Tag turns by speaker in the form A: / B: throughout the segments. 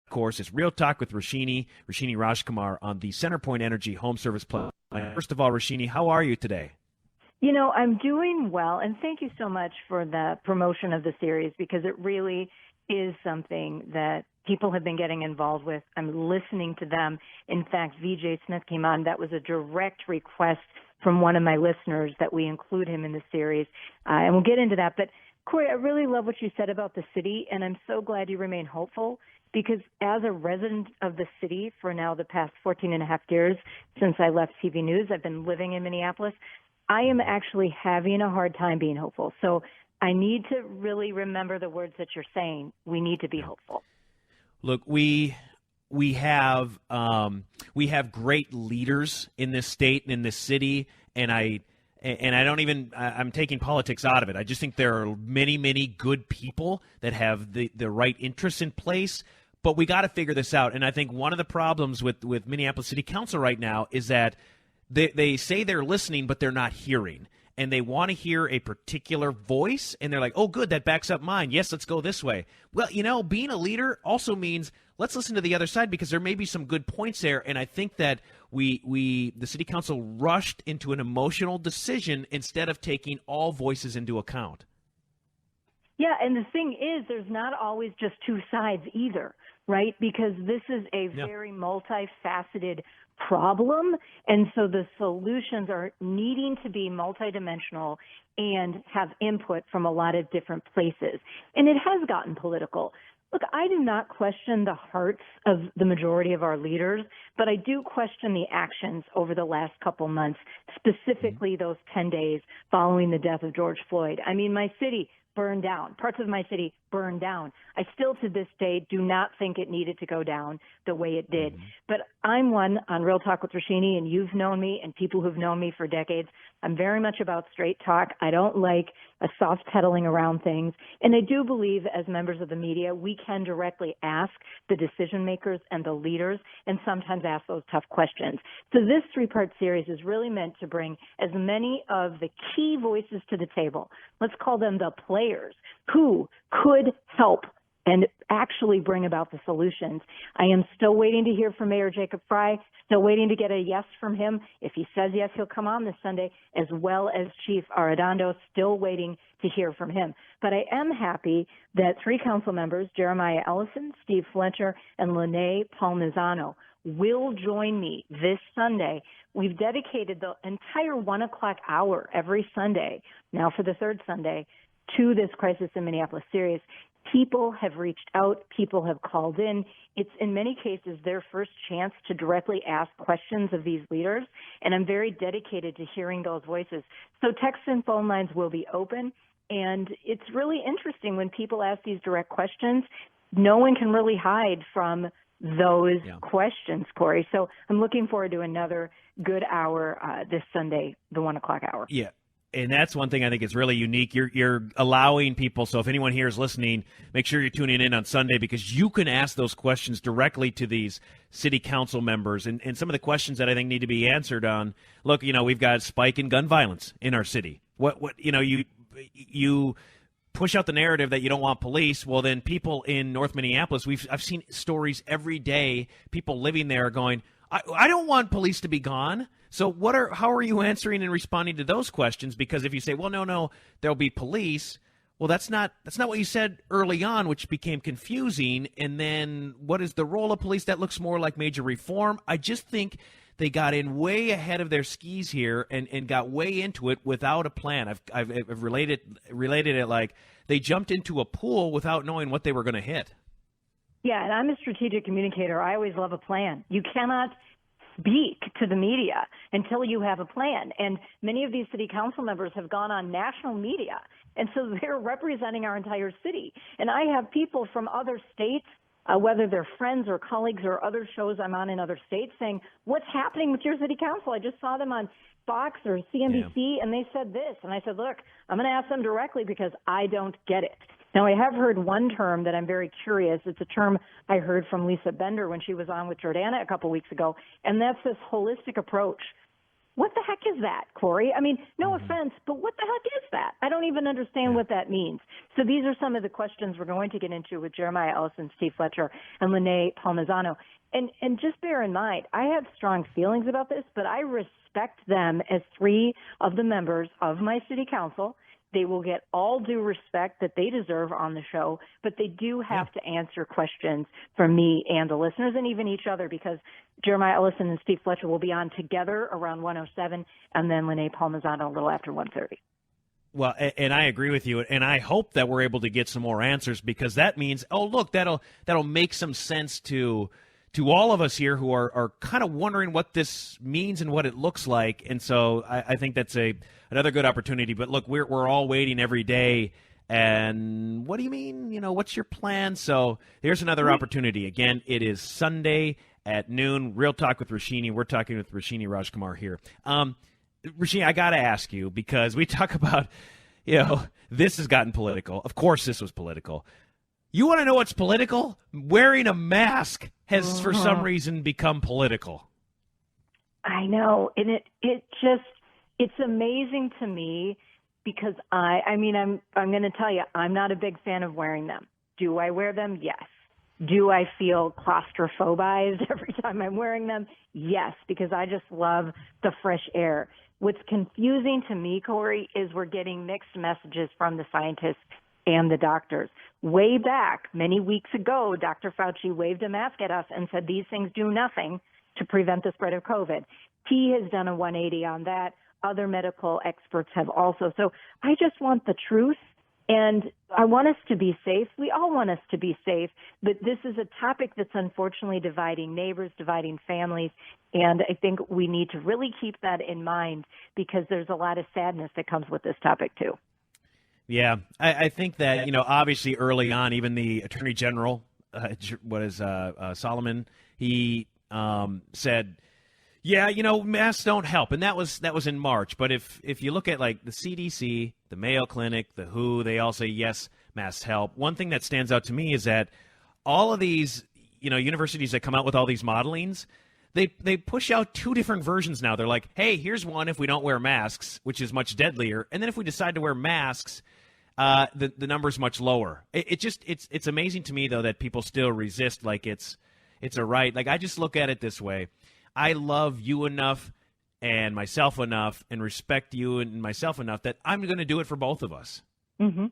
A: course, is Real Talk with Roshini Rajkumar on the CenterPoint Energy Home Service Plan. First of all, Roshini, how are you today?
B: You know, I'm doing well, and thank you so much for the promotion of the series, because it really is something that people have been getting involved with. I'm listening to them. In fact, VJ Smith came on. That was a direct request from one of my listeners that we include him in the series, and we'll get into that. But, Cory, I really love what you said about the city, and I'm so glad you remain hopeful, because as a resident of the city for now the past 14 and a half years since I left TV News, I've been living in Minneapolis, I am actually having a hard time being hopeful. So I need to really remember the words that you're saying. We need to be hopeful.
A: Look, we have great leaders in this state and in this city, and I'm taking politics out of it. I just think there are many, many good people that have the right interests in place, but we got to figure this out. And I think one of the problems with Minneapolis City Council right now is that they say they're listening, but they're not hearing. And they want to hear a particular voice, and they're like, oh, good, that backs up mine. Yes, let's go this way. Well, you know, being a leader also means let's listen to the other side, because there may be some good points there. And I think that the City Council rushed into an emotional decision instead of taking all voices into account.
B: Yeah, and the thing is, there's not always just two sides either, right? Because this is a very multifaceted problem, and so the solutions are needing to be multidimensional and have input from a lot of different places. And it has gotten political. Look, I do not question the hearts of the majority of our leaders, but I do question the actions over the last couple months, specifically those 10 days following the death of George Floyd. I mean, my city burned down. Parts of my city burned down. I still to this day do not think it needed to go down the way it did. But I'm one on Real Talk with Roshini, and you've known me and people who've known me for decades. I'm very much about straight talk. I don't like a soft pedaling around things. And I do believe as members of the media, we can directly ask the decision makers and the leaders and sometimes ask those tough questions. So this three-part series is really meant to bring as many of the key voices to the table. Let's call them the players who could help and actually bring about the solutions. I am still waiting to hear from Mayor Jacob Frey, still waiting to get a yes from him. If he says yes, he'll come on this Sunday, as well as Chief Arredondo, still waiting to hear from him. But I am happy that three council members, Jeremiah Ellison, Steve Fletcher, and Lene Palmisano, will join me this Sunday. We've dedicated the entire 1 o'clock hour every Sunday, now for the third Sunday, to this Crisis in Minneapolis series. People have reached out. People have called in. It's in many cases their first chance to directly ask questions of these leaders, and I'm very dedicated to hearing those voices. So text and phone lines will be open, and it's really interesting when people ask these direct questions. No one can really hide from those questions, Cory. So I'm looking forward to another good hour this Sunday, the 1 o'clock hour.
A: Yeah. And that's one thing I think is really unique. You're allowing people, so if anyone here is listening, make sure you're tuning in on Sunday, because you can ask those questions directly to these city council members. And some of the questions that I think need to be answered on, look, you know, we've got a spike in gun violence in our city. What you know, you push out the narrative that you don't want police. Well, then people in North Minneapolis, I've seen stories every day, people living there going, I don't want police to be gone. So how are you answering and responding to those questions? Because if you say, well, no, there'll be police, well, that's not what you said early on, which became confusing. And then what is the role of police? That looks more like major reform. I just think they got in way ahead of their skis here and got way into it without a plan. I've related it like they jumped into a pool without knowing what they were going to hit.
B: Yeah, and I'm a strategic communicator. I always love a plan. You cannot speak to the media until you have a plan. And many of these city council members have gone on national media, and so they're representing our entire city. And I have people from other states, whether they're friends or colleagues or other shows I'm on in other states, saying, what's happening with your city council? I just saw them on Fox or CNBC, and they said this. And I said, look, I'm going to ask them directly because I don't get it. Now, I have heard one term that I'm very curious. It's a term I heard from Lisa Bender when she was on with Jordana a couple weeks ago, and that's this holistic approach. what the heck is that, Cory? I mean, no offense, but what the heck is that? I don't even understand what that means. So these are some of the questions we're going to get into with Jeremiah Ellison, Steve Fletcher, and Lene Palmisano. And just bear in mind, I have strong feelings about this, but I respect them as three of the members of my city council. They will get all due respect that they deserve on the show, but they do have to answer questions from me and the listeners and even each other, because Jeremiah Ellison and Steve Fletcher will be on together around 1:07, and then Lene Palmisano a little after 1:30.
A: Well, and I agree with you, and I hope that we're able to get some more answers, because that means, look, that'll make some sense to all of us here who are kind of wondering what this means and what it looks like. And so I think that's another good opportunity. But look, we're all waiting every day. And what do you mean? What's your plan? So there's another opportunity. Again, it is Sunday at noon. Real Talk with Roshini. We're talking with Roshini Rajkumar here. Roshini, I got to ask you, because we talk about, this has gotten political. Of course, this was political. You want to know what's political? Wearing a mask has, for some reason, become political.
B: I know, and it's amazing to me, because I'm going to tell you, I'm not a big fan of wearing them. Do I wear them? Yes. Do I feel claustrophobized every time I'm wearing them? Yes, because I just love the fresh air. What's confusing to me, Cory, is we're getting mixed messages from the scientists and the doctors. Way back, many weeks ago, Dr. Fauci waved a mask at us and said these things do nothing to prevent the spread of COVID. He has done a 180 on that. Other medical experts have also. So I just want the truth, and I want us to be safe. We all want us to be safe, but this is a topic that's unfortunately dividing neighbors, dividing families, and I think we need to really keep that in mind, because there's a lot of sadness that comes with this topic too.
A: Yeah, I think that, obviously early on, even the Attorney General, Solomon, he said, masks don't help. And that was in March. But if you look at like the CDC, the Mayo Clinic, the WHO, they all say, yes, masks help. One thing that stands out to me is that all of these, universities that come out with all these modelings, they push out two different versions now. They're like, hey, here's one if we don't wear masks, which is much deadlier. And then if we decide to wear masks, the number's much lower. It's amazing to me, though, that people still resist like it's a right. Like, I just look at it this way. I love you enough and myself enough and respect you and myself enough that I'm going to do it for both of us.
B: Mm-hmm.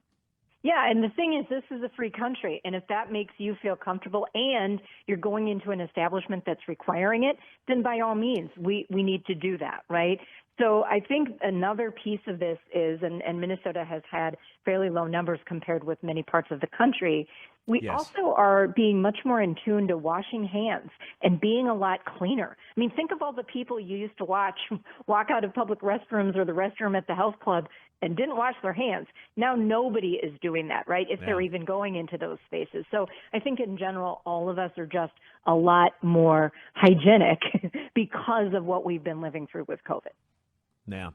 B: Yeah, and the thing is, this is a free country, and if that makes you feel comfortable and you're going into an establishment that's requiring it, then by all means, we need to do that, right? So I think another piece of this is, and Minnesota has had fairly low numbers compared with many parts of the country, we also are being much more in tune to washing hands and being a lot cleaner. I mean, think of all the people you used to walk out of public restrooms or the restroom at the health club and didn't wash their hands. Now nobody is doing that, right, if they're even going into those spaces. So I think in general, all of us are just a lot more hygienic because of what we've been living through with COVID.
A: Yeah.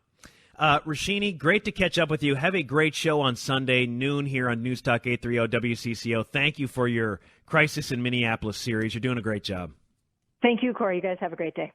A: Roshini, great to catch up with you. Have a great show on Sunday, noon here on News Talk 830 WCCO. Thank you for your Crisis in Minneapolis series. You're doing a great job.
B: Thank you, Cory. You guys have a great day.